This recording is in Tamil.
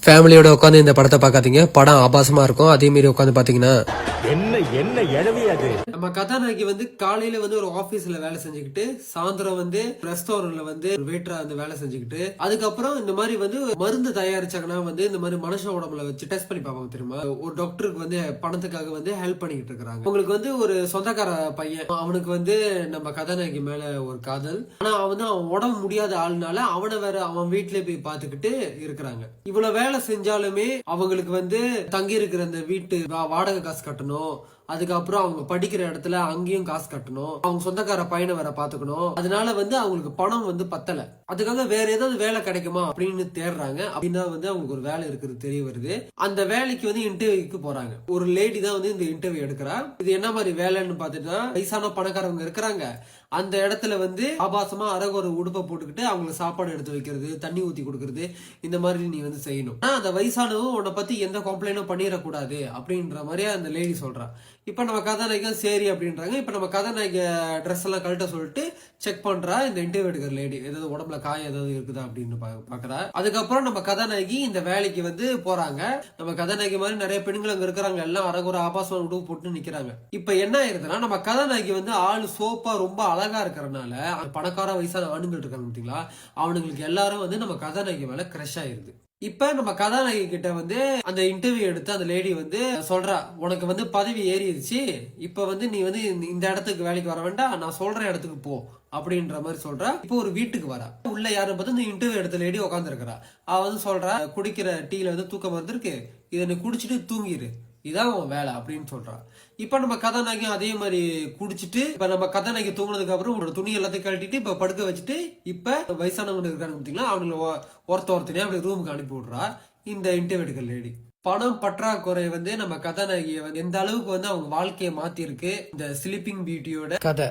ஃபேமிலியோட உட்காந்து இந்த படத்தை பார்க்காதீங்க. படம் ஆபாசமா இருக்கும். அதே மாதிரி உட்காந்து பாத்தீங்கன்னா என்ன எழவி அது. நம்ம கதாநாயகி வந்து காலையில வந்து ஒரு ஆபீஸ்ல வேலை செஞ்சுக்கிட்டு, சாயந்தரம் வந்து ரெஸ்டாரண்ட்ல வந்து வெயிட்டரா வந்து வேலை செஞ்சுக்கிட்டு, அதுக்கப்புறம் இந்த மாதிரி வந்து மருந்து தயாரிச்சாங்கன்னா வந்து இந்த மாதிரி மனுஷ உடம்புல வச்சு டெஸ்ட் பண்ணி பார்ப்பாங்க தெரியுமா. ஒரு டாக்டருக்கு வந்து பணத்துக்காக வந்து ஹெல்ப் பண்ணிக்கிட்டு இருக்காங்க. உங்களுக்கு வந்து ஒரு சொந்தக்கார பையன், அவனுக்கு வந்து நம்ம கதாநாயகி மேல ஒரு காதல். ஆனா அவன் உடம்பு முடியாத ஆளுனால அவனை வேற அவன் வீட்டுல போய் பாத்துக்கிட்டு இருக்கிறாங்க. இவ்வளவு வேலை செஞ்சாலுமே அவங்களுக்கு வந்து தங்கி இருக்கிற அந்த வீட்டு வாடகை காசு கட்டணும், அதுக்கப்புறம் அவங்க படிக்கிற இடத்துல அங்கேயும் காசு கட்டணும், அவங்க சொந்தக்கார பையனை வேற பாத்துக்கணும். அதனால வந்து அவங்களுக்கு பணம் வந்து பத்தல. அதுக்காக வேற ஏதாவது வேலை கிடைக்குமா அப்படின்னு தேடுறாங்க. அப்படின்னா வந்து அவங்களுக்கு ஒரு வேலை இருக்கிறது தெரிய வருது. அந்த வேலைக்கு வந்து இன்டர்வியூக்கு போறாங்க. ஒரு லேடி தான் வந்து இந்த இன்டர்வியூ எடுக்கிறா. இது என்ன மாதிரி வேலைன்னு பாத்துட்டா, வயசான பணக்காரவங்க இருக்கிறாங்க. அந்த இடத்துல வந்து ஆபாசமா அரகுற உடுப்பை போட்டுக்கிட்டு அவங்களுக்கு சாப்பாடு எடுத்து வைக்கிறது, தண்ணி ஊத்தி கொடுக்கறது, இந்த மாதிரி நீ வந்து செய்யணும். ஆனா அந்த வயசானவும் உன்னை பத்தி எந்த கம்ப்ளைண்டும் பண்ணிடக்கூடாது அப்படின்ற மாதிரியா அந்த லேடி சொல்றா. இப்ப நம்ம கதாநாயகன் சரி அப்படின்றாங்க. இப்ப நம்ம கதாநாயக ட்ரெஸ் எல்லாம் கழட்ட சொல்லிட்டு செக் பண்றா இந்த இன்டர்வியூ எடுக்கிற லேடி. ஏதாவது உடம்புல காயம் ஏதாவது இருக்குதா அப்படின்னு பாக்குறா. அதுக்கப்புறம் நம்ம கதாநாயகி இந்த வேலைக்கு வந்து போறாங்க. நம்ம கதாநாயகி மாதிரி நிறைய பெண்கள் அங்க இருக்கிறாங்க. எல்லாம் அரகுற ஆபாசம் உடுப்பு போட்டு நிக்கிறாங்க. இப்ப என்ன ஆயிருதுன்னா, நம்ம கதாநாயகி வந்து ஆளு சோப்பா ரொம்ப அழகா இருக்கிறனால பணக்கார வயசான ஆணுங்கள் இருக்காங்க பாத்தீங்களா, அவனுங்களுக்கு எல்லாரும் வந்து நம்ம கதாநாயகி மேல கிரஷ் ஆயிருது. இப்ப நம்ம கதாநாயகி கிட்ட வந்து அந்த இன்டர்வியூ எடுத்து அந்த லேடி வந்து சொல்றா, உனக்கு வந்து பதவி ஏறிடுச்சு, இப்ப வந்து நீ வந்து இந்த இடத்துக்கு வேலைக்கு வர வேண்டாம், நான் சொல்ற இடத்துக்கு போ அப்படின்ற மாதிரி சொல்றா. இப்போ ஒரு வீட்டுக்கு வரா. உள்ள யாரும் பார்த்து இந்த இன்டர்வியூ எடுத்த லேடி உட்காந்து இருக்கிறா. அவ வந்து சொல்றா, குடிக்கிற டீல வந்து தூக்கம் வந்திருக்கு, இதை நீ குடிச்சிட்டு தூங்கிரு, இதான் உன் வேலை அப்படின்னு சொல்றான். இப்ப நம்ம கதாநாயகி அதே மாதிரி குடிச்சிட்டு, இப்ப நம்ம கதாநாயகி தூங்கினதுக்கு அப்புறம் உன்னோட துணி எல்லாத்தையும் கழட்டிட்டு இப்ப படுக்க வச்சுட்டு, இப்ப வயசானவங்க இருக்காங்க பாத்தீங்களா, அவங்களை ஒருத்தனையா அப்படி ரூமுக்கு அனுப்பி விடுறா இந்த இன்டர்வியூ எடுக்கிற லேடி. பணம் பற்றாக்குறை வந்து நம்ம கதாநாயகியை வந்து எந்த அளவுக்கு வந்து அவங்க வாழ்க்கையை மாத்தி இருக்கு இந்த ஸ்லீப்பிங் பியூட்டியோட கதை.